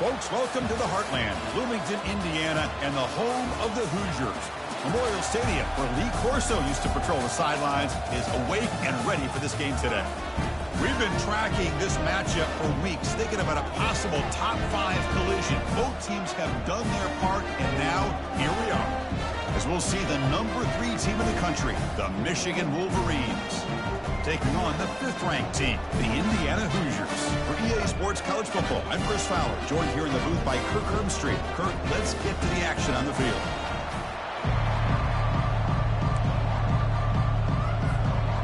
Folks, welcome to the Heartland, Bloomington, Indiana, and the home of the Hoosiers. Memorial Stadium, where Lee Corso used to patrol the sidelines, is awake and ready for this game today. We've been tracking this matchup for weeks, thinking about a possible top 5 collision. Both teams have done their part, and now here we are, as we'll see the number 3 team in the country, the Michigan Wolverines, taking on the 5th-ranked team, the Indiana Hoosiers. For EA Sports College Football, I'm Chris Fowler, joined here in the booth by Kirk Herbstreit. Kirk, let's get to the action on the field.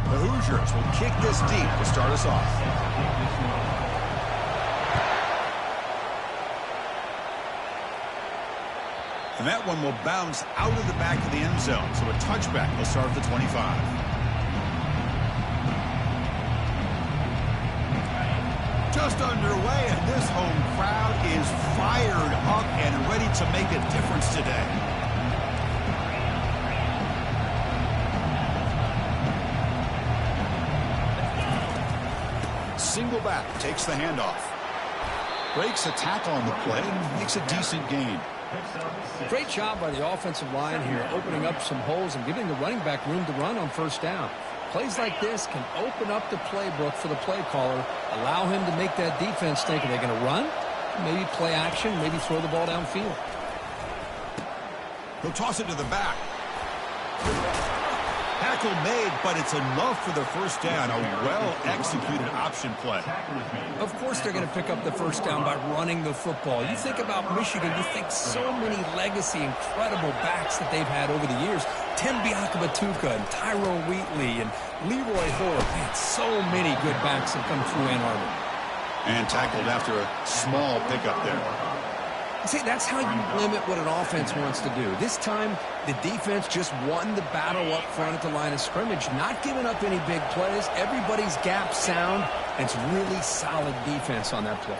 The Hoosiers will kick this deep to start us off. And that one will bounce out of the back of the end zone, so a touchback will start at the 25. Just underway, and this home crowd is fired up and ready to make a difference today. Single back, takes the handoff. Breaks a tackle on the play and makes a decent gain. Great job by the offensive line here, opening up some holes and giving the running back room to run on first down. Plays like this can open up the playbook for the play caller, allow him to make that defense think, are they going to run? Maybe play action, maybe throw the ball downfield. He'll toss it to the back. Tackle made, but it's enough for the first down. A well-executed option play. Of course they're going to pick up the first down by running the football. You think about Michigan, you think so many legacy, incredible backs that they've had over the years. Tim Biakabatuka and Tyrone Wheatley and Leroy Hoare. Man, so many good backs have come through Ann Arbor. And tackled after a small pickup there. See, that's how you limit what an offense wants to do. This time, the defense just won the battle up front at the line of scrimmage, not giving up any big plays. Everybody's gap sound, and it's really solid defense on that play.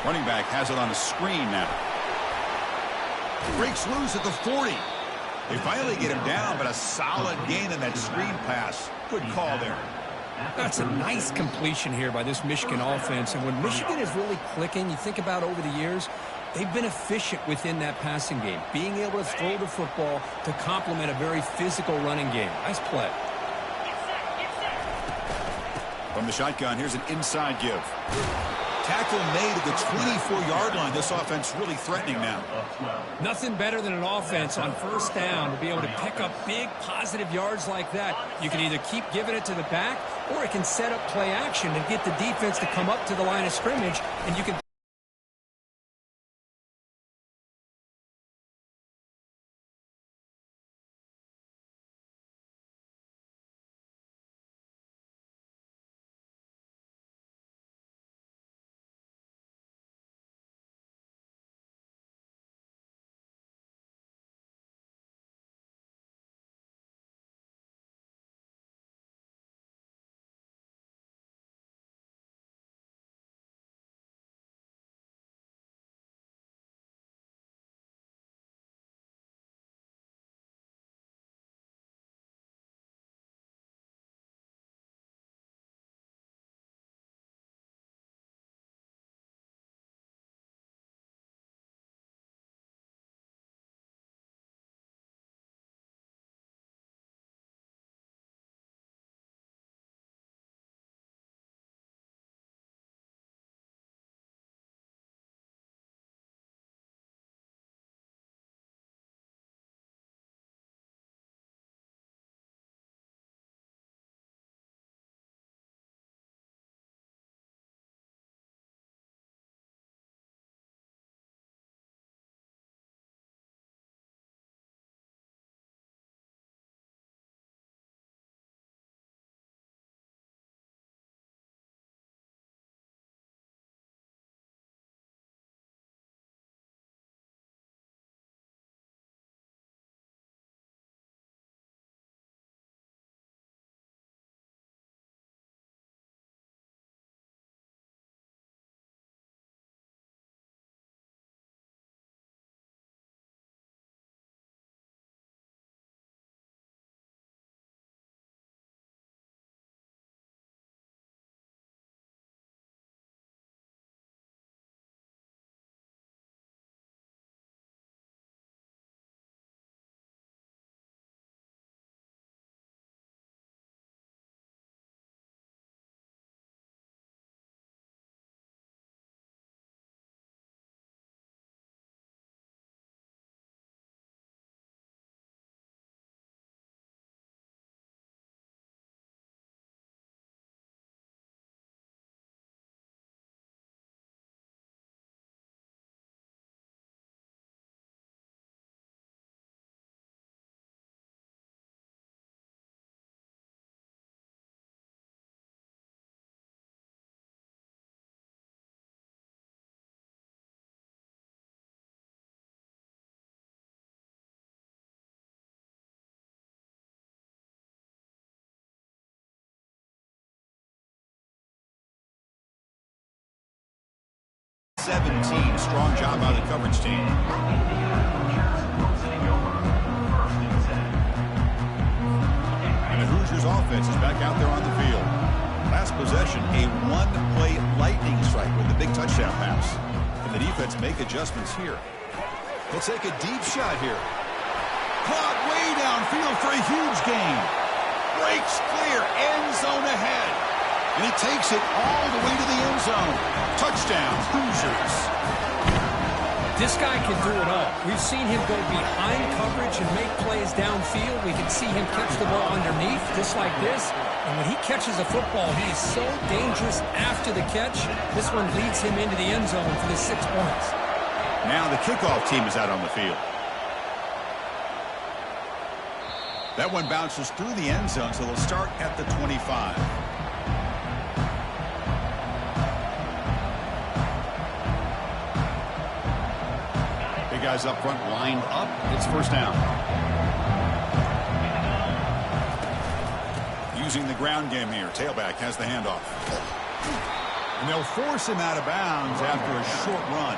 Running back has it on a screen now. Breaks loose at the 40. They finally get him down, but a solid gain in that screen pass. Good call there. That's a nice completion here by this Michigan offense. And when Michigan is really clicking, you think about over the years, they've been efficient within that passing game, being able to throw the football to complement a very physical running game. Nice play. From the shotgun, here's an inside give. Tackle made at the 24-yard line. This offense really threatening now. Nothing better than an offense on first down to be able to pick up big positive yards like that. You can either keep giving it to the back, or it can set up play action and get the defense to come up to the line of scrimmage, and you can 17. Strong job by the coverage team. And the Hoosiers offense is back out there on the field. Last possession, a one-play lightning strike with the big touchdown pass. Can the defense make adjustments here? He'll take a deep shot here. Caught way downfield for a huge gain. Breaks clear, end zone ahead. And he takes it all the way to the end zone. Touchdown, Hoosiers. This guy can do it all. We've seen him go behind coverage and make plays downfield. We can see him catch the ball underneath, just like this. And when he catches a football, he is so dangerous after the catch. This one leads him into the end zone for the 6 points. Now the kickoff team is out on the field. That one bounces through the end zone, so they'll start at the 25. Big guys up front lined up. It's first down. Using the ground game here. Tailback has the handoff. And they'll force him out of bounds after a short run.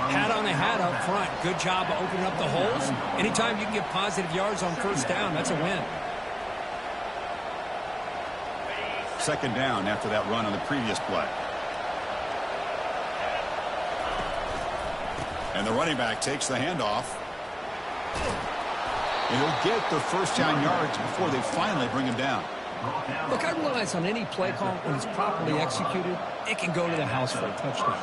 Hat on a hat up front. Good job of opening up the holes. Anytime you can get positive yards on first down, that's a win. Second down after that run on the previous play. And the running back takes the handoff. And he'll get the first down yards before they finally bring him down. Look, I realize on any play call, when it's properly executed, it can go to the house for a touchdown.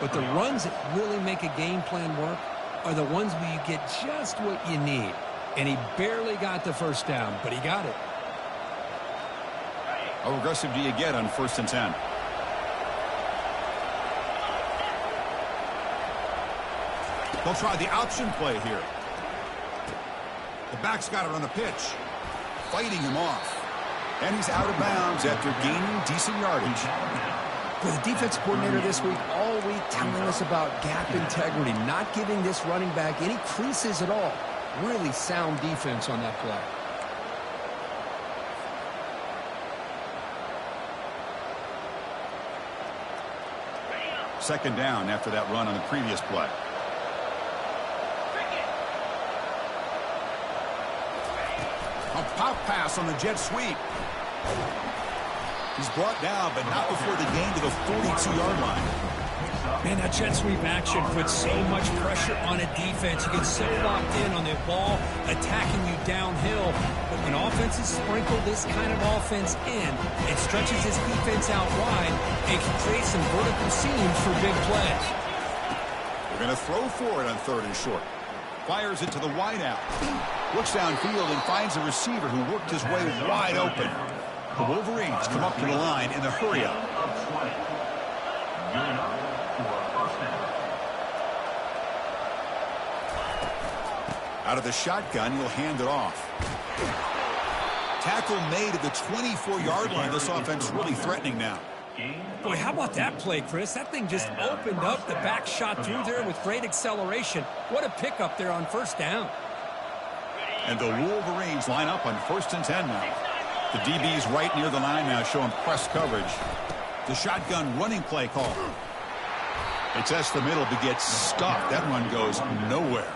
But the runs that really make a game plan work are the ones where you get just what you need. And he barely got the first down, but he got it. How aggressive do you get on 1st and 10? They'll try the option play here. The back's got it on the pitch. Fighting him off. And he's out of bounds after gaining decent yardage. Well, the defensive coordinator this week all week telling us about gap integrity, not giving this running back any creases at all. Really sound defense on that play. Second down after that run on the previous play. A pop pass on the jet sweep. He's brought down, but not before the gain to the 42-yard line. Man, that jet sweep action puts so much pressure on a defense. You get so locked in on the ball attacking you downhill. But when offenses sprinkle this kind of offense in, it stretches this defense out wide and can create some vertical seams for big plays. They're going to throw for it on 3rd and short. Fires it to the wideout. Looks downfield and finds a receiver who worked his way wide open. The Wolverines come up to the line in the hurry-up. Out of the shotgun, he'll hand it off. Tackle made at the 24-yard line. This offense really threatening now. Boy, how about that play, Chris? That thing just opened up. The back shot through there with great acceleration. What a pickup there on first down. And the Wolverines line up on 1st and 10 now. The DB's right near the line now showing press coverage. The shotgun running play call. They test the middle but get stuffed. That run goes nowhere.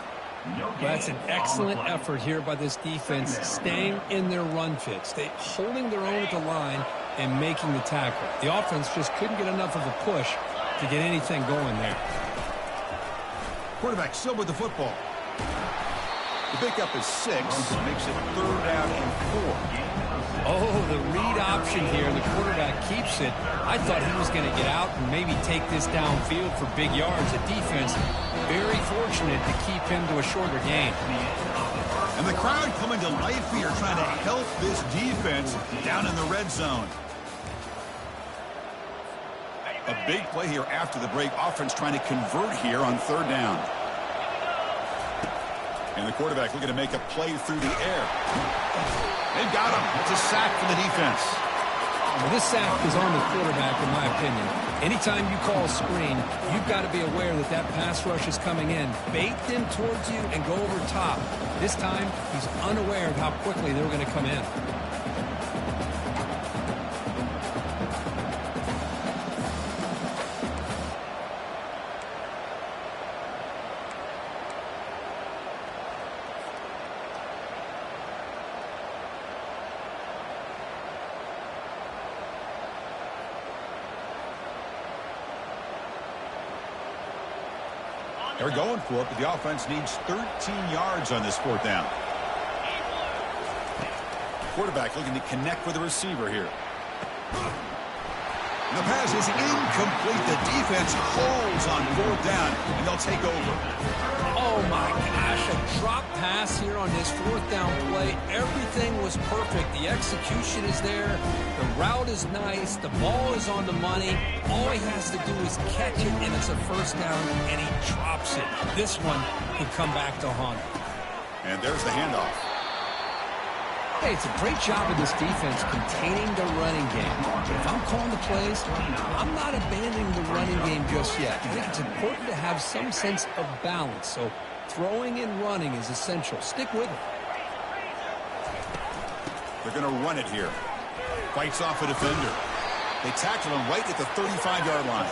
Well, that's an excellent effort here by this defense, staying in their run fits. They holding their own at the line and making the tackle. The offense just couldn't get enough of a push to get anything going there. Quarterback still with the football. The pickup is 6. Makes it 3rd down and 4. Oh, the read option here. The quarterback keeps it. I thought he was going to get out and maybe take this downfield for big yards. The defense very fortunate to keep him to a shorter gain. And the crowd coming to life here trying to help this defense down in the red zone. A big play here after the break. Offense trying to convert here on 3rd down. And the quarterback looking to make a play through the air. They've got him. It's a sack for the defense. Well, this sack is on the quarterback, in my opinion. Anytime you call a screen, you've got to be aware that that pass rush is coming in. Bait them towards you and go over top. This time, he's unaware of how quickly they're going to come in. They're going for it, but the offense needs 13 yards on this fourth down. Quarterback looking to connect with the receiver here. And the pass is incomplete. The defense holds on fourth down, and they'll take over. Oh, my gosh, a drop pass here on this fourth down play. Everything was perfect. The execution is there. The route is nice. The ball is on the money. All he has to do is catch it, and it's a first down, and he drops it. This one could come back to haunt him. And there's the handoff. Hey, it's a great job of this defense containing the running game. If I'm calling the plays, I'm not abandoning the running game just yet. I think it's important to have some sense of balance. So throwing and running is essential. Stick with it. They're going to run it here. Fights off a defender. They tackle him right at the 35-yard line.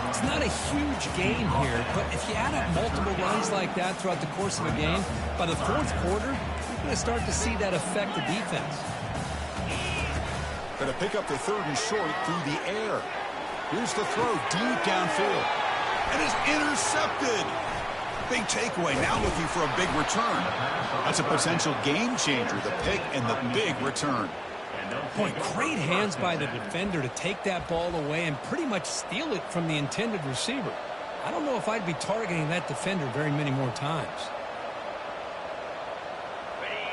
It's not a huge gain here, but if you add up multiple runs like that throughout the course of a game, by the fourth quarter, you're going to start to see that affect the defense. Going to pick up the third and short through the air. Here's the throw deep downfield. And it's intercepted. Big takeaway. Now looking for a big return. That's a potential game changer, the pick and the big return. Boy, great hands by the defender to take that ball away and pretty much steal it from the intended receiver. I don't know if I'd be targeting that defender very many more times.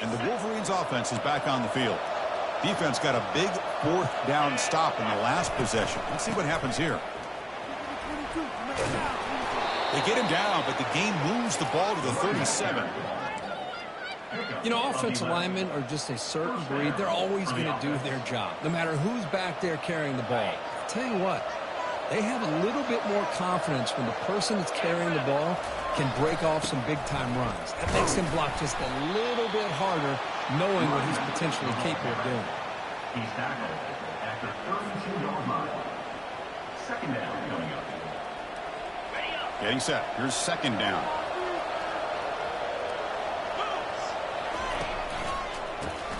And the Wolverines offense is back on the field. Defense got a big fourth down stop in the last possession. Let's see what happens here. They get him down, but the game moves the ball to the 37. You know, offensive linemen are just a certain breed. They're always going to do their job, no matter who's back there carrying the ball. I'll tell you what, they have a little bit more confidence when the person that's carrying the ball can break off some big-time runs. That makes him block just a little bit harder, knowing what he's potentially capable of doing. He's tackled at the 32-yard line. Second down coming up. Getting set. Here's second down.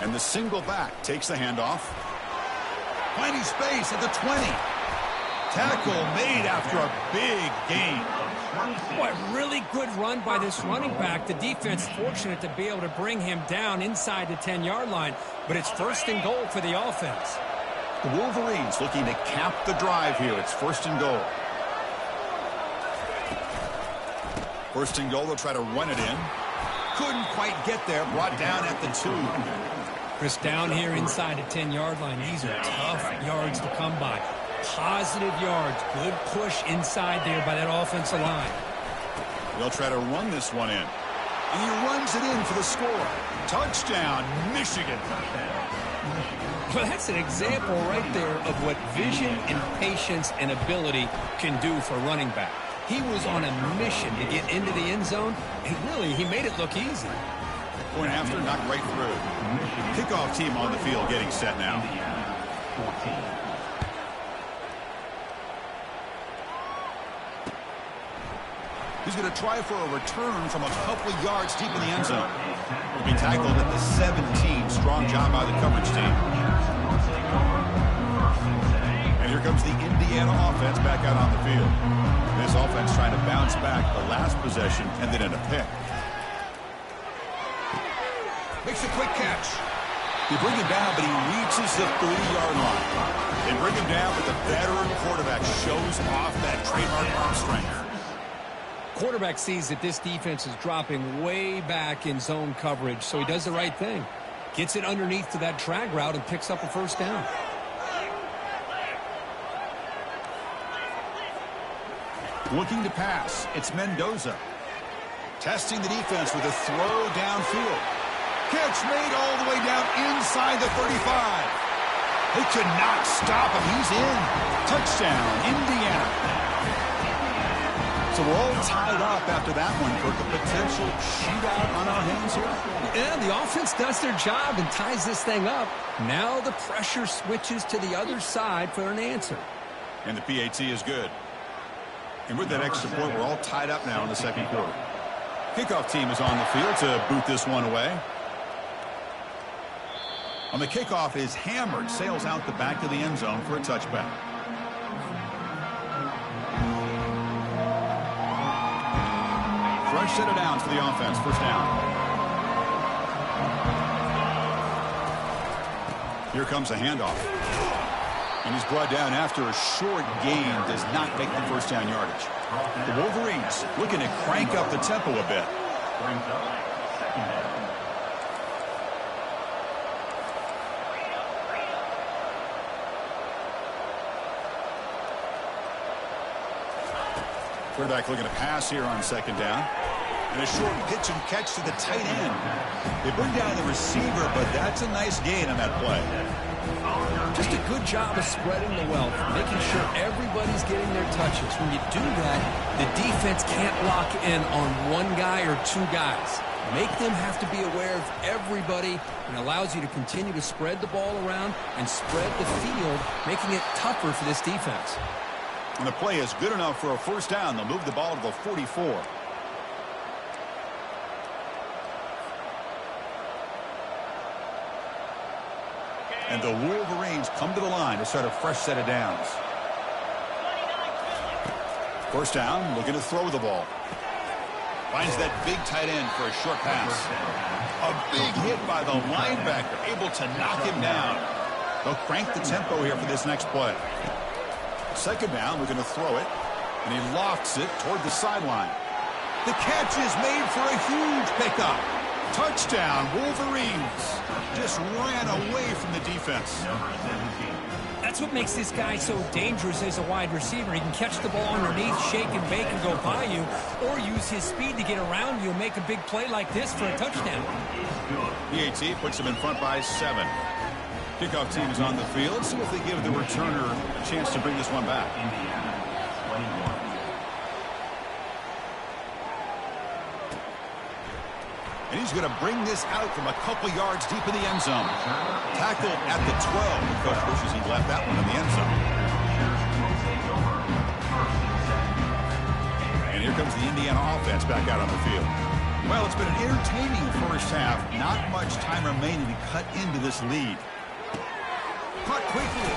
And the single back takes the handoff. Finding space at the 20. Tackle made after a big gain. Boy, really good run by this running back. The defense fortunate to be able to bring him down inside the 10-yard line, but it's first and goal for the offense. The Wolverines looking to cap the drive here. It's first and goal. First and goal, they'll try to run it in. Couldn't quite get there. Brought down at the 2. Chris, down here inside the 10-yard line, these are tough yards to come by. Positive yards. Good push inside there by that offensive line. They'll try to run this one in. And he runs it in for the score. Touchdown, Michigan. Well, that's an example right there of what vision and patience and ability can do for a running back. He was on a mission to get into the end zone, and really, he made it look easy. Point after, knocked right through. Kickoff team on the field getting set now. He's going to try for a return from a couple of yards deep in the end zone. He'll be tackled at the 17. Strong job by the coverage team. And here comes the Indiana offense back out on the field. This offense trying to bounce back the last possession and then in a pick. Makes a quick catch. They bring him down, but he reaches the 30-yard line. They bring him down, but the veteran quarterback shows off that trademark arm strength. Quarterback sees that this defense is dropping way back in zone coverage, so he does the right thing. Gets it underneath to that drag route and picks up a first down. Looking to pass. It's Mendoza. Testing the defense with a throw downfield. Catch made all the way down inside the 35. They could not stop him. He's in. Touchdown, Indiana. So we're all tied up after that one for the potential shootout on our hands here. Yeah, the offense does their job and ties this thing up. Now the pressure switches to the other side for an answer. And the PAT is good. And with that extra point, we're all tied up now in the second quarter. Kickoff team is on the field to boot this one away. On the kickoff is hammered, sails out the back of the end zone for a touchback. fresh set of downs for the offense. First down. Here comes a handoff. And he's brought down after a short gain. Does not make the first down yardage. The Wolverines looking to crank up the tempo a bit. Second down. Quarterback looking to pass here on second down. And a short pitch and catch to the tight end. They bring down the receiver, but that's a nice gain on that play. Just a good job of spreading the wealth, making sure everybody's getting their touches. When you do that, the defense can't lock in on one guy or two guys. Make them have to be aware of everybody, and allows you to continue to spread the ball around and spread the field, making it tougher for this defense. And the play is good enough for a first down. They'll move the ball to the 44. And the Wolverines come to the line to start a fresh set of downs. First down, looking to throw the ball. Finds that big tight end for a short pass. A big hit by the linebacker, able to knock him down. They'll crank the tempo here for this next play. Second down, we're going to throw it, and he lofts it toward the sideline. The catch is made for a huge pickup. Touchdown, Wolverines. Just ran away from the defense. That's what makes this guy so dangerous as a wide receiver. He can catch the ball underneath, shake and bake and go by you, or use his speed to get around you and make a big play like this for a touchdown. PAT puts him in front by 7. Kickoff team is on the field. See if they give the returner a chance to bring this one back. And he's going to bring this out from a couple yards deep in the end zone. Tackled at the 12. The coach wishes he left that one in the end zone. And here comes the Indiana offense back out on the field. Well, it's been an entertaining first half. Not much time remaining to cut into this lead. Caught quickly.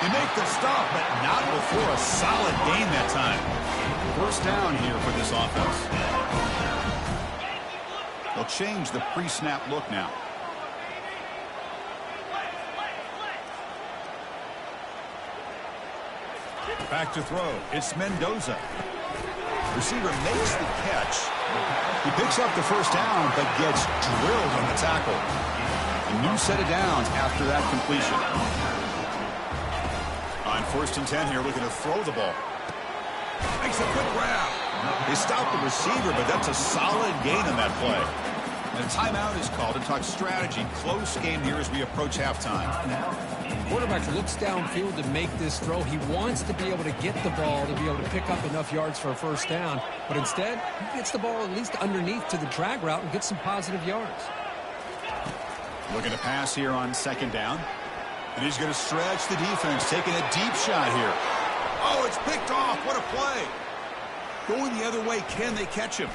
They make the stop, but not before a solid gain that time. First down here for this offense. They'll change the pre-snap look now. Back to throw. It's Mendoza. Receiver makes the catch. He picks up the first down, but gets drilled on the tackle. A new set of downs after that completion. On 1st and 10 here, looking to throw the ball. Makes a quick grab. They stop the receiver, but that's a solid gain on that play. And a timeout is called to talk strategy. Close game here as we approach halftime. Quarterback looks downfield to make this throw. He wants to be able to get the ball to be able to pick up enough yards for a first down. But instead, he gets the ball at least underneath to the drag route and gets some positive yards. Looking to pass here on 2nd down. And he's going to stretch the defense, taking a deep shot here. Oh, it's picked off. What a play. Going the other way. Can they catch him?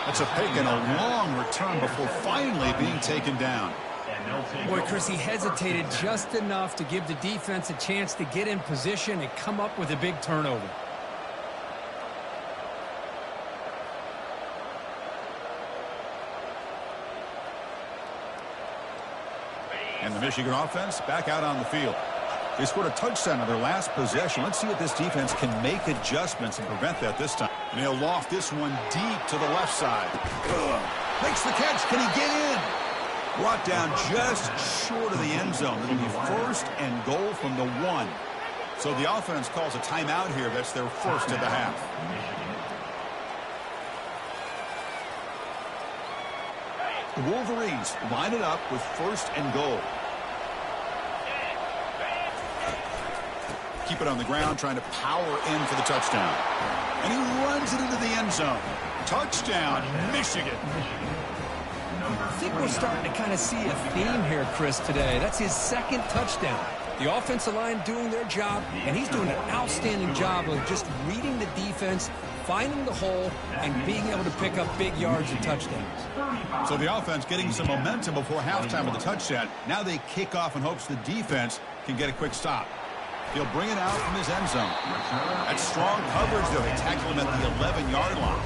That's a pick and a long return before finally being taken down. Boy, Chris, he hesitated just enough to give the defense a chance to get in position and come up with a big turnover. And the Michigan offense back out on the field. They scored a touchdown in their last possession. Let's see if this defense can make adjustments and prevent that this time. And he'll loft this one deep to the left side. Makes the catch. Can he get in? Brought down just short of the end zone. It'll be 1st and goal from the 1. So the offense calls a timeout here. That's their first of the half. The Wolverines line it up with 1st and goal. Keep it on the ground, trying to power in for the touchdown. And he runs it into the end zone. Touchdown, Michigan. I think we're starting to kind of see a theme here, Chris, today. That's his 2nd touchdown. The offensive line doing their job, and he's doing an outstanding job of just reading the defense, finding the hole, and being able to pick up big yards and touchdowns. So the offense getting some momentum before halftime with the touchdown. Now they kick off in hopes the defense can get a quick stop. He'll bring it out from his end zone. That's strong coverage, though. They tackle him at the 11-yard line.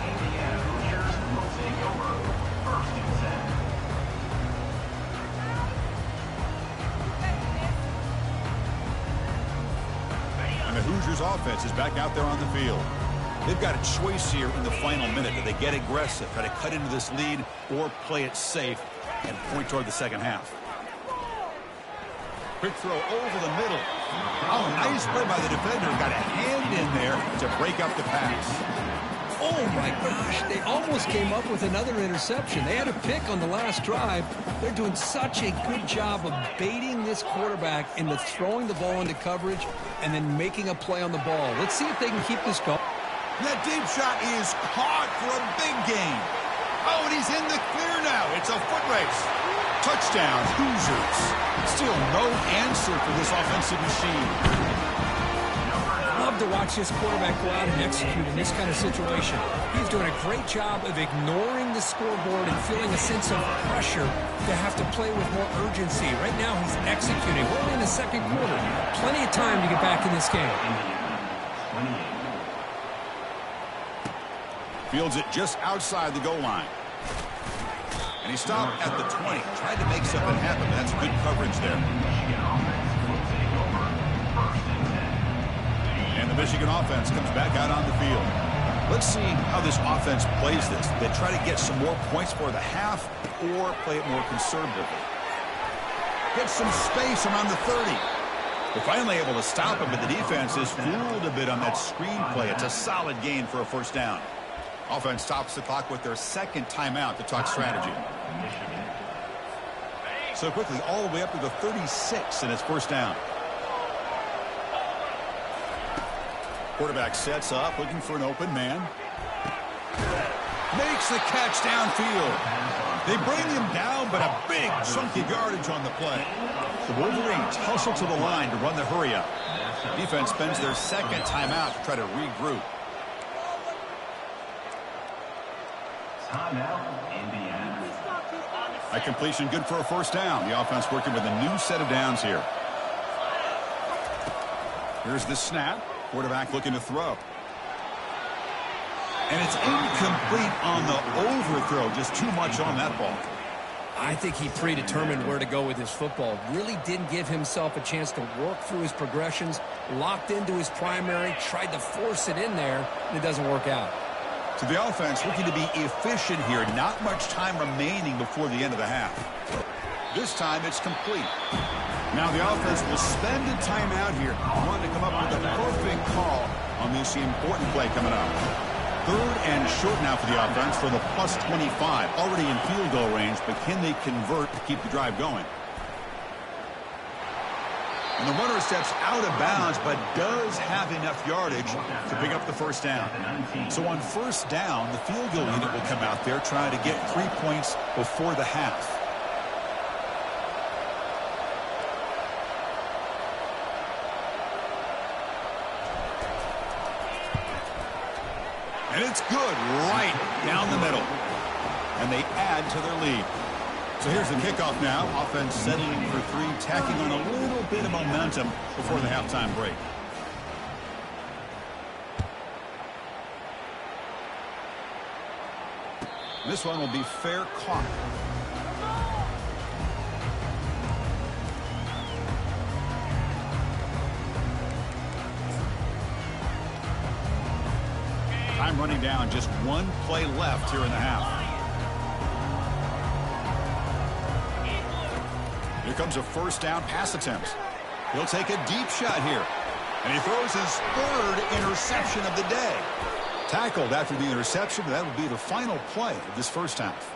And the Hoosiers offense is back out there on the field. They've got a choice here in the final minute. Do they get aggressive, try to cut into this lead, or play it safe and point toward the second half? Quick throw over the middle. Oh, nice play by the defender. Got a hand in there to break up the pass. Oh, my gosh. They almost came up with another interception. They had a pick on the last drive. They're doing such a good job of baiting this quarterback into throwing the ball into coverage and then making a play on the ball. Let's see if they can keep this going. That deep shot is caught for a big gain. Oh, and he's in the clear now. It's a foot race. Touchdown, Hoosiers. Still no answer for this offensive machine. Love to watch this quarterback go out and execute in this kind of situation. He's doing a great job of ignoring the scoreboard and feeling a sense of pressure to have to play with more urgency. Right now, he's executing. We're only in the second quarter. Plenty of time to get back in this game. Fields it just outside the goal line. And he stopped at the 20. Tried to make something happen, but that's good coverage there. And the Michigan offense comes back out on the field. Let's see how this offense plays this. They try to get some more points for the half or play it more conservatively. Get some space around the 30. They're finally able to stop him, but the defense is fooled a bit on that screen play. It's a solid gain for a first down. Offense stops the clock with their second timeout to talk strategy. So quickly, all the way up to the 36, and it's first down. Quarterback sets up, looking for an open man. Makes the catch downfield. They bring him down, but a big chunky yardage on the play. The Wolverines hustle to the line to run the hurry-up. Defense spends their second timeout to try to regroup. A completion good for a first down. The offense working with a new set of downs here. Here's the snap. Quarterback looking to throw. And it's incomplete on the overthrow. Just too much on that ball. I think he predetermined where to go with his football. Really didn't give himself a chance to work through his progressions. Locked into his primary. Tried to force it in there. And it doesn't work out. So the offense looking to be efficient here. Not much time remaining before the end of the half. This time it's complete. Now the offense will spend a timeout here. Wanting to come up with a perfect call on this important play coming up. Third and short now for the offense for the plus 25. Already in field goal range, but can they convert to keep the drive going? And the runner steps out of bounds, but does have enough yardage to pick up the first down. So on first down, the field goal unit will come out there trying to get 3 points before the half. And it's good right down the middle. And they add to their lead. So here's the kickoff now. Offense settling for three, tacking on a little bit of momentum before the halftime break. This one will be fair caught. Time running down, just one play left here in the half. Here comes a first down pass attempt. He'll take a deep shot here. And he throws his third interception of the day. Tackled after the interception. That will be the final play of this first half.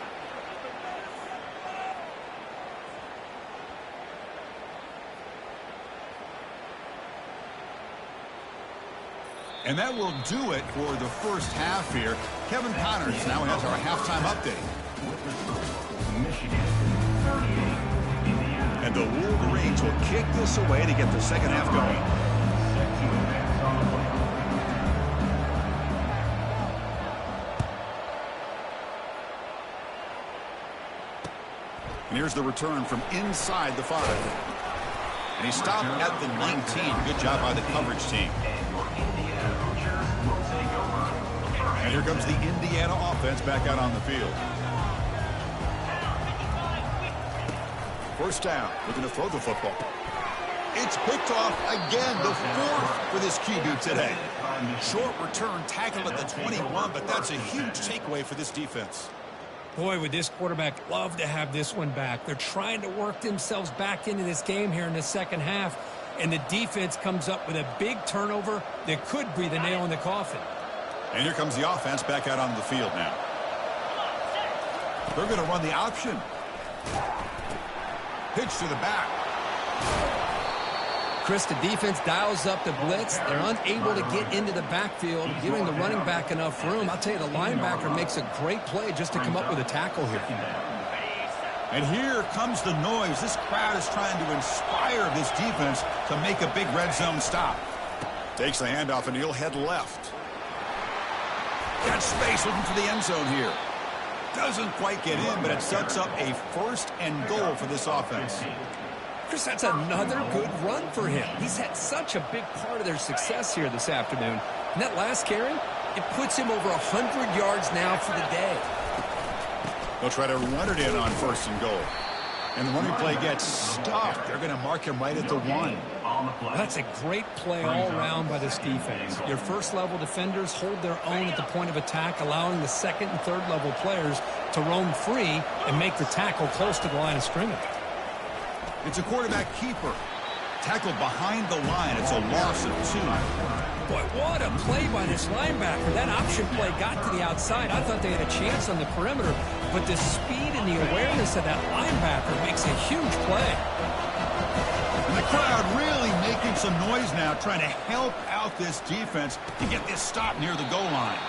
And that will do it for the first half here. Kevin Connors now has our halftime update. And the Wolverines will kick this away to get the second half going. And here's the return from inside the 5. And he stopped at the 19. Good job by the coverage team. And here comes the Indiana offense back out on the field. First down. Looking to throw the football. It's picked off again, the fourth for this QB today. Short return tackle at the 21, but that's a huge takeaway for this defense. Boy, would this quarterback love to have this one back. They're trying to work themselves back into this game here in the second half, and the defense comes up with a big turnover that could be the nail in the coffin. And here comes the offense back out on the field now. They're going to run the option. Pitch to the back. Chris, the defense dials up the blitz. They're unable to get into the backfield, giving the running back enough room. I'll tell you, the linebacker makes a great play just to come up with a tackle here. And here comes the noise. This crowd is trying to inspire this defense to make a big red zone stop. Takes the handoff, and he'll head left. Got space looking for the end zone here. Doesn't quite get in, but it sets up a first and goal for this offense. Chris, that's another good run for him. He's had such a big part of their success here this afternoon. And that last carry, it puts him over 100 yards now for the day. They'll try to run it in on first and goal. And the running play gets stopped. They're going to mark him right at the 1. That's a great play all around by this defense. Your first-level defenders hold their own at the point of attack, allowing the second and third-level players to roam free and make the tackle close to the line of scrimmage. It's a quarterback keeper. Tackled behind the line. It's a loss of 2. Boy, what a play by this linebacker. That option play got to the outside. I thought they had a chance on the perimeter, but the speed and the awareness of that linebacker makes a huge play. And the crowd really making some noise now, trying to help out this defense to get this stop near the goal line.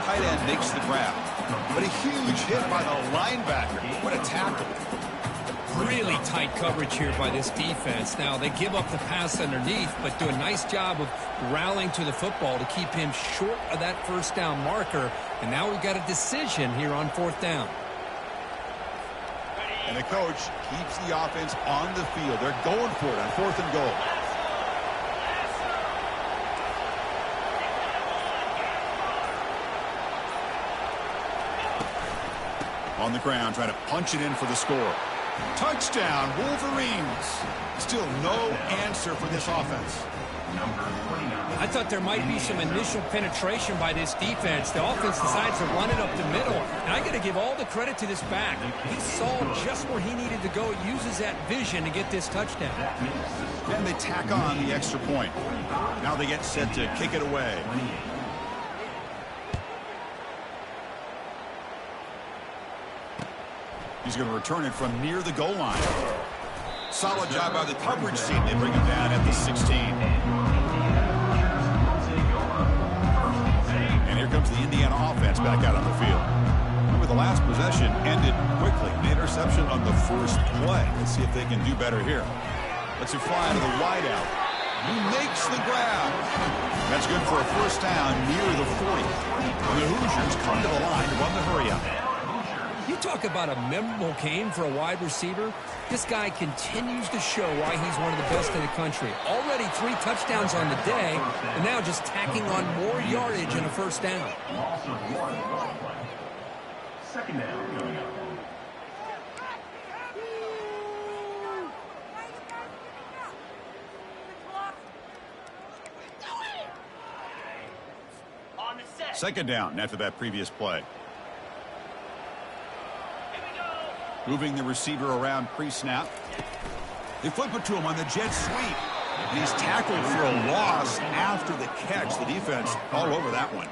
Tight end makes the grab, but a huge hit by the linebacker. What a tackle. Really tight coverage here by this defense. Now, they give up the pass underneath, but do a nice job of rallying to the football to keep him short of that first down marker. And now we've got a decision here on fourth down. And the coach keeps the offense on the field. They're going for it on fourth and goal. On the ground, trying to punch it in for the score. Touchdown, Wolverines. Still no answer for this offense. I thought there might be some initial penetration by this defense. The offense decides to run it up the middle. And I got to give all the credit to this back. He saw just where he needed to go, uses that vision to get this touchdown. And they tack on the extra point. Now they get set to kick it away. He's going to return it from near the goal line. Solid job by the coverage team. They bring him down at the 16. And here comes the Indiana offense back out on the field. Remember, the last possession ended quickly. The interception on the first play. Let's see if they can do better here. Let's it fly to the wideout. He makes the grab. That's good for a first down near the 40. And the Hoosiers come to the line to run the hurry up. You talk about a memorable game for a wide receiver. This guy continues to show why he's one of the best in the country. Already 3 touchdowns on the day, and now just tacking on more yardage in a first down. Second down coming up. Second down after that previous play. Moving the receiver around pre-snap. They flip it to him on the jet sweep. And he's tackled for a loss after the catch. The defense all over that one.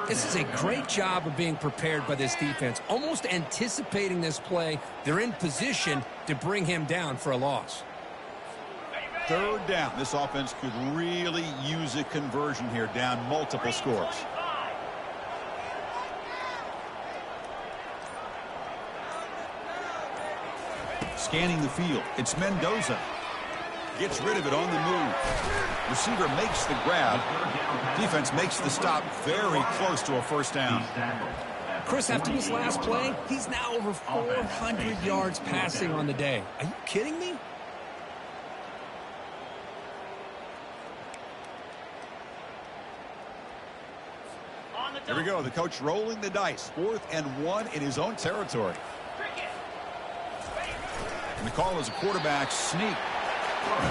This is a great job of being prepared by this defense. Almost anticipating this play. They're in position to bring him down for a loss. Third down. This offense could really use a conversion here, down multiple scores. Scanning the field. It's Mendoza. Gets rid of it on the move. Receiver makes the grab. Defense makes the stop very close to a first down. Chris, after this last play, he's now over 400 yards passing on the day. Are you kidding me? Here we go. The coach rolling the dice. 4th and 1 in his own territory. And the call is a quarterback sneak.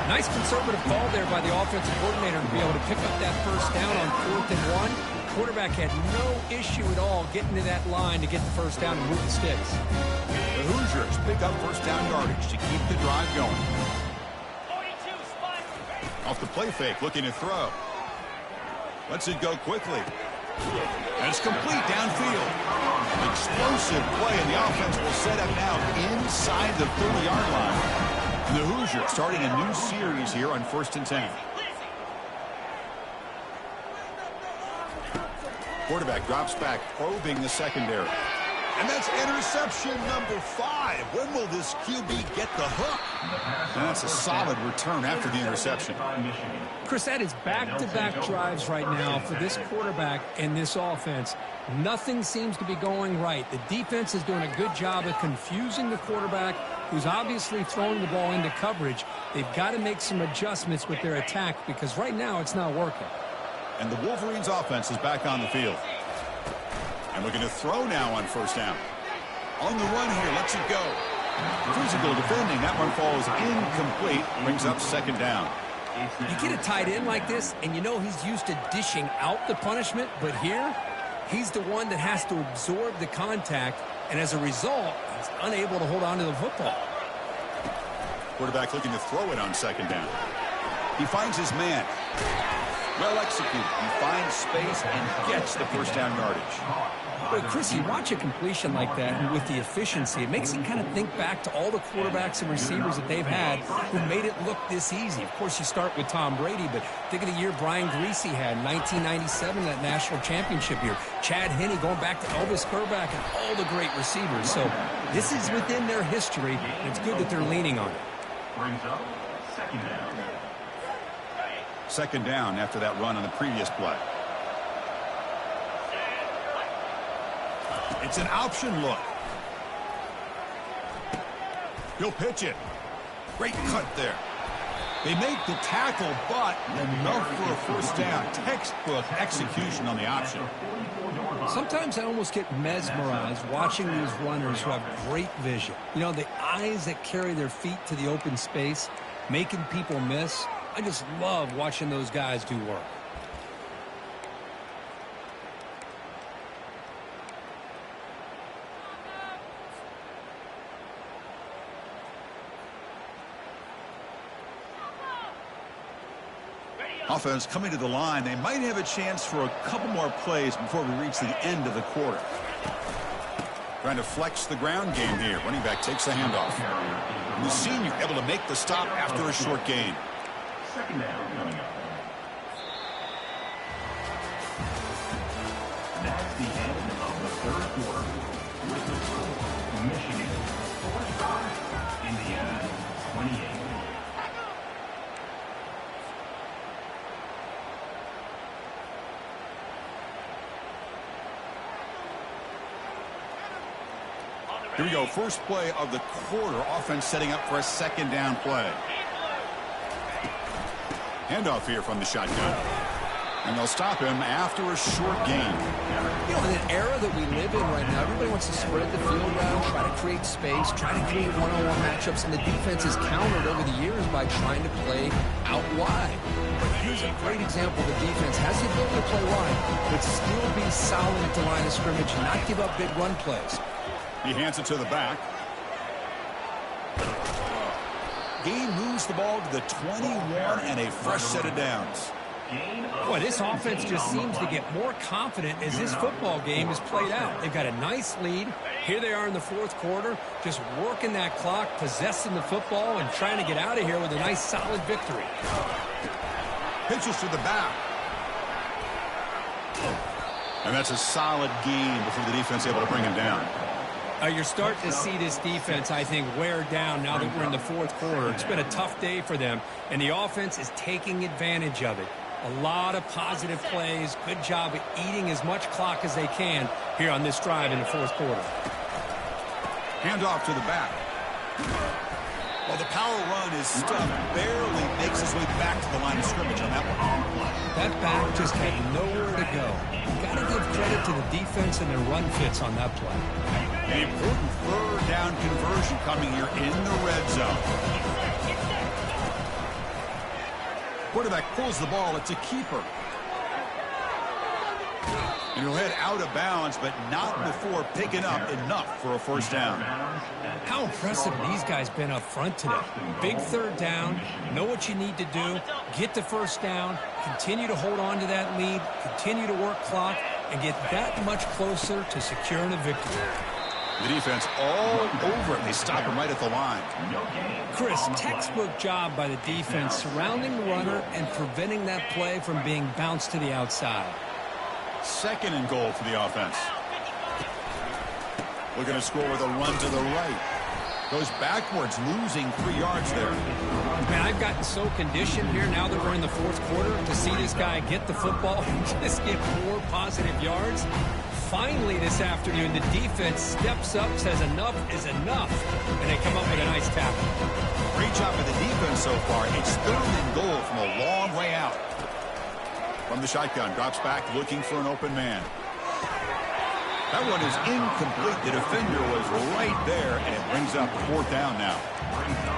Nice conservative call there by the offensive coordinator to be able to pick up that first down on 4th and 1. Quarterback had no issue at all getting to that line to get the first down and move the sticks. The Hoosiers pick up first down yardage to keep the drive going. Off the play fake, looking to throw. Lets it go quickly. And it's complete downfield. Explosive play, and the offense will set up now inside the 30-yard line. And the Hoosiers starting a new series here on 1st and 10. Quarterback drops back, probing the secondary. And that's interception number 5. When will this QB get the hook? And that's a solid return after the interception. Chris, that is back-to-back drives right now for this quarterback and this offense. Nothing seems to be going right. The defense is doing a good job of confusing the quarterback, who's obviously throwing the ball into coverage. They've got to make some adjustments with their attack because right now it's not working. And the Wolverines offense is back on the field. And looking to throw now on first down. On the run here, lets it go. Physical defending, that one falls incomplete, brings up second down. You get a tight end like this, and you know he's used to dishing out the punishment, but here, he's the one that has to absorb the contact, and as a result, he's unable to hold on to the football. Quarterback looking to throw it on second down. He finds his man. Well executed. He finds space and gets the first down yardage. But Chris, you watch a completion like that and with the efficiency, it makes you kind of think back to all the quarterbacks and receivers that they've had who made it look this easy. Of course, you start with Tom Brady, but think of the year Brian Griese had in 1997, that national championship year. Chad Henne going back to Elvis Kerback and all the great receivers. So this is within their history, and it's good that they're leaning on it. Brings up second down. Second down after that run on the previous play. It's an option look. He'll pitch it. Great cut there. They make the tackle, but enough for a first down. Textbook execution on the option. Sometimes I almost get mesmerized watching these runners who have great vision. You know, the eyes that carry their feet to the open space, making people miss. I just love watching those guys do work. Offense coming to the line. They might have a chance for a couple more plays before we reach the end of the quarter. Trying to flex the ground game here. Running back takes the handoff. The senior able to make the stop after a short gain. Second down coming up. That's the end of the third quarter. With the score, Michigan 45, Indiana 28. Here we go. First play of the quarter. Offense setting up for a second down play. Handoff here from the shotgun. And they'll stop him after a short gain. You know, in an era that we live in right now, everybody wants to spread the field around, try to create space, try to create one-on-one matchups, and the defense has countered over the years by trying to play out wide. But here's a great example. The defense has the ability to play wide, but still be solid at the line of scrimmage and not give up big run plays. He hands it to the back. Gain moves the ball to the 21 and a fresh set of downs. Boy, this offense just seems to get more confident as this football game is played out. They've got a nice lead. Here they are in the fourth quarter, just working that clock, possessing the football, and trying to get out of here with a nice, solid victory. Pitches to the back. And that's a solid gain before the defense able to bring him down. You're starting to see this defense, I think, wear down now that we're in the fourth quarter. It's been a tough day for them, and the offense is taking advantage of it. A lot of positive plays. Good job of eating as much clock as they can here on this drive in the fourth quarter. Handoff to the back. Well, the power run is stuffed, barely makes his way back to the line of scrimmage on that one. That back just had nowhere to go. Got to give credit to the defense and their run fits on that play. An important third down conversion coming here in the red zone. Quarterback pulls the ball. It's a keeper. And he'll head out of bounds, but not before picking up enough for a first down. How impressive these guys been up front today. Big third down, know what you need to do, get the first down, continue to hold on to that lead, continue to work clock, and get that much closer to securing a victory. The defense all over it. They stop him right at the line. Chris, textbook job by the defense surrounding the runner and preventing that play from being bounced to the outside. 2nd and goal for the offense. Looking to score with a run to the right. Goes backwards, losing 3 yards there. Man, I've gotten so conditioned here now that we're in the 4th quarter to see this guy get the football and just get more positive yards. Finally this afternoon, the defense steps up, says enough is enough, and they come up with a nice tackle. Great job by the defense so far. It's 3rd and goal from a long way out. From the shotgun, drops back looking for an open man. That one is incomplete. The defender was right there, and it brings up 4th down now.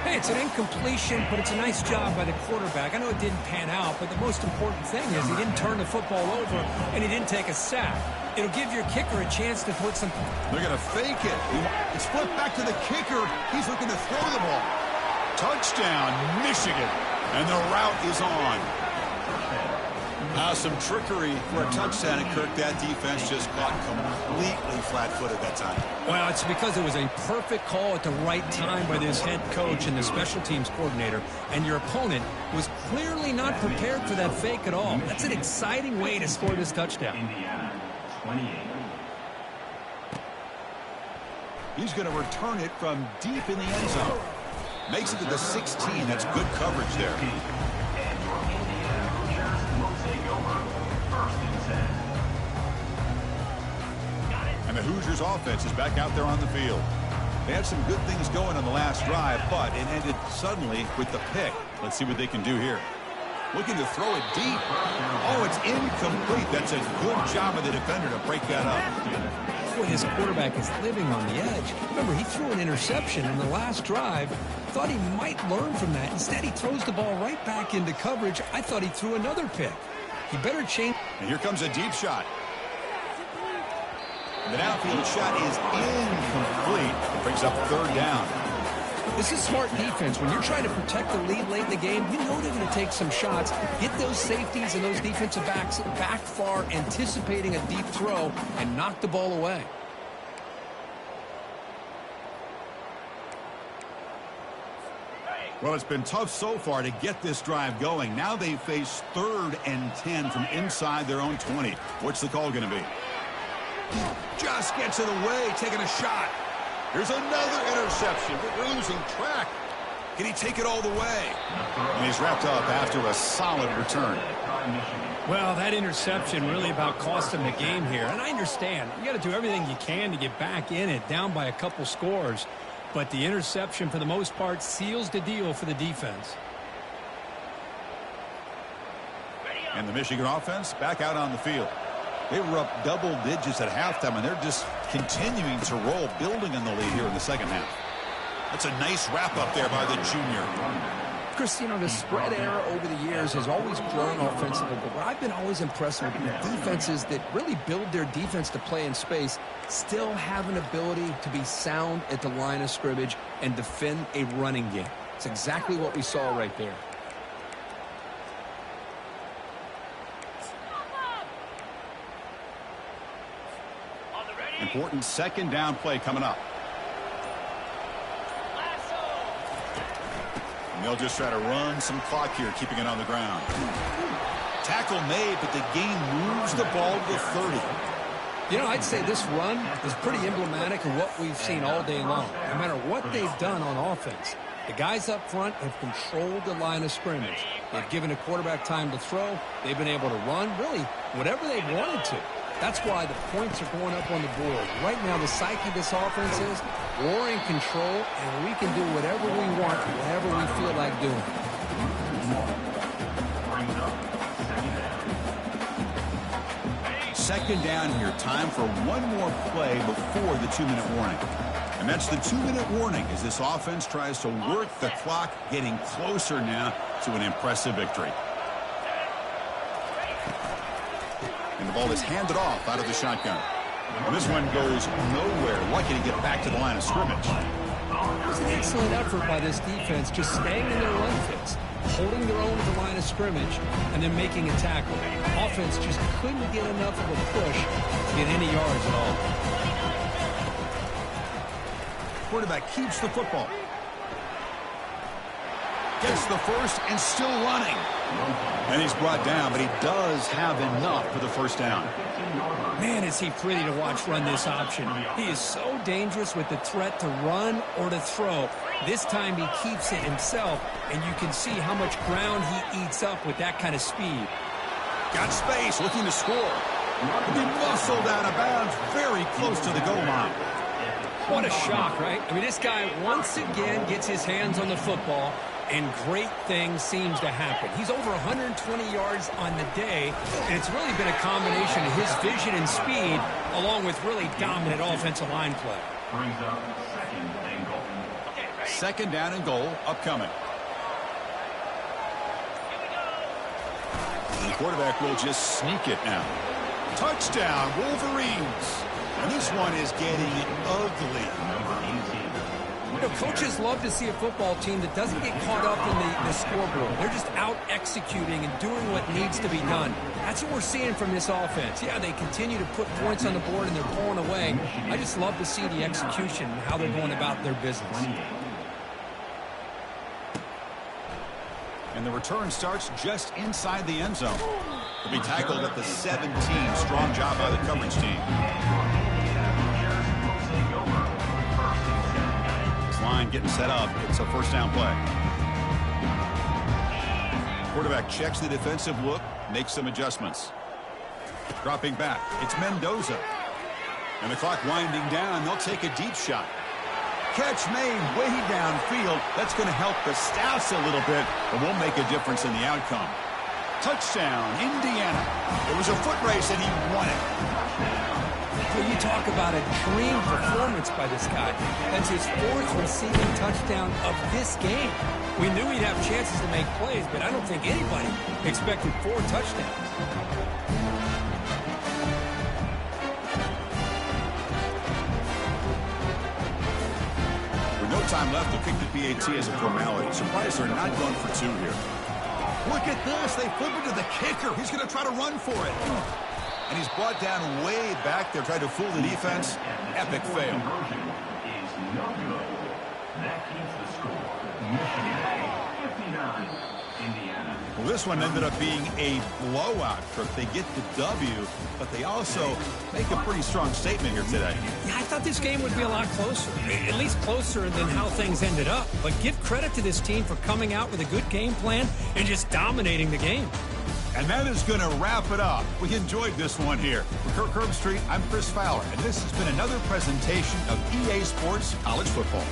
Hey, it's an incompletion, but it's a nice job by the quarterback. I know it didn't pan out, but the most important thing is he didn't turn the football over, and he didn't take a sack. It'll give your kicker a chance to put some... They're going to fake it. It's flipped back to the kicker. He's looking to throw the ball. Touchdown, Michigan. And the route is on. Some trickery for a touchdown, and Kirk, that defense just got completely flat-footed that time. Well, it's because it was a perfect call at the right time by this head coach and the special teams coordinator, and your opponent was clearly not prepared for that fake at all. That's an exciting way to score this touchdown. Indiana, 28. He's going to return it from deep in the end zone. Makes it to the 16. That's good coverage there. And the Hoosiers offense is back out there on the field. They had some good things going on the last drive, but it ended suddenly with the pick. Let's see what they can do here. Looking to throw it deep. Oh, it's incomplete. That's a good job of the defender to break that up. Boy, his quarterback is living on the edge. Remember, he threw an interception in the last drive. Thought he might learn from that. Instead, he throws the ball right back into coverage. I thought he threw another pick. He better change. And here comes a deep shot. The downfield shot is incomplete. It brings up 3rd down. This is smart defense. When you're trying to protect the lead late in the game, you know they're going to take some shots. Get those safeties and those defensive backs back far, anticipating a deep throw, and knock the ball away. Well, it's been tough so far to get this drive going. Now they face 3rd and 10 from inside their own 20. What's the call going to be? Just gets it away, taking a shot. Here's another interception. We're losing track. Can he take it all the way? And he's wrapped up after a solid return. Well, that interception really about cost him the game here. And I understand. You got to do everything you can to get back in it, down by a couple scores. But the interception, for the most part, seals the deal for the defense. And the Michigan offense back out on the field. They were up double digits at halftime, and they're just continuing to roll, building on the lead here in the second half. That's a nice wrap-up there by the junior. Chris, you know, the spread era over the years has always grown offensively, but what I've been always impressed with defenses that really build their defense to play in space still have an ability to be sound at the line of scrimmage and defend a running game. It's exactly what we saw right there. Important 2nd down play coming up. And they'll just try to run some clock here, keeping it on the ground. Tackle made, but the game moves the ball to 30. You know, I'd say this run is pretty emblematic of what we've seen all day long. No matter what they've done on offense, the guys up front have controlled the line of scrimmage. They've given the quarterback time to throw. They've been able to run, really, whatever they've wanted to. That's why the points are going up on the board. Right now, the psyche of this offense is we're in control, and we can do whatever we want, whatever we feel like doing. Second down here. Time for one more play before the 2-minute warning. And that's the 2-minute warning as this offense tries to work the clock, getting closer now to an impressive victory. And the ball is handed off out of the shotgun. And this one goes nowhere. Lucky to get back to the line of scrimmage. It was an excellent effort by this defense, just staying in their run fits, holding their own at the line of scrimmage, and then making a tackle. Offense just couldn't get enough of a push to get any yards at all. Quarterback keeps the football. Gets the first and still running. And he's brought down, but he does have enough for the first down. Man, is he pretty to watch run this option. He is so dangerous with the threat to run or to throw. This time he keeps it himself, and you can see how much ground he eats up with that kind of speed. Got space, looking to score. He muscled out of bounds, very close to the goal line. What a shock, right? I mean, this guy once again gets his hands on the football, and great things seems to happen. He's over 120 yards on the day, and it's really been a combination of his vision and speed along with really dominant offensive line play. Brings up second and goal. Second down and goal upcoming. The quarterback will just sneak it now. Touchdown, Wolverines. And this one is getting ugly. Number 18. You know, coaches love to see a football team that doesn't get caught up in the scoreboard. They're just out executing and doing what needs to be done. That's what we're seeing from this offense. Yeah, they continue to put points on the board and they're pulling away. I just love to see the execution and how they're going about their business. And the return starts just inside the end zone. To be tackled at the 17. Strong job by the coverage team. Line getting set up. It's a first down play. Quarterback checks the defensive look, makes some adjustments. Dropping back, it's Mendoza. And the clock winding down, they'll take a deep shot. Catch made way downfield. That's going to help the Staffs a little bit, but won't make a difference in the outcome. Touchdown, Indiana. It was a foot race and he won it. Well, you talk about a dream performance by this guy. That's his fourth receiving touchdown of this game. We knew he'd have chances to make plays, but I don't think anybody expected 4 touchdowns. With no time left to kick the PAT as a formality, surprised they're not going for 2 here. Look at this. They flip it to the kicker. He's going to try to run for it. And he's brought down way back there, trying to fool the defense. Epic fail. Conversion is no good. That keeps the score. Michigan 59, Indiana. Well, this one ended up being a blowout trip. They get the W, but they also make a pretty strong statement here today. Yeah, I thought this game would be a lot closer, at least closer than how things ended up. But give credit to this team for coming out with a good game plan and just dominating the game. And that is going to wrap it up. We enjoyed this one here. For Kirk Herbstreit, I'm Chris Fowler, and this has been another presentation of EA Sports College Football.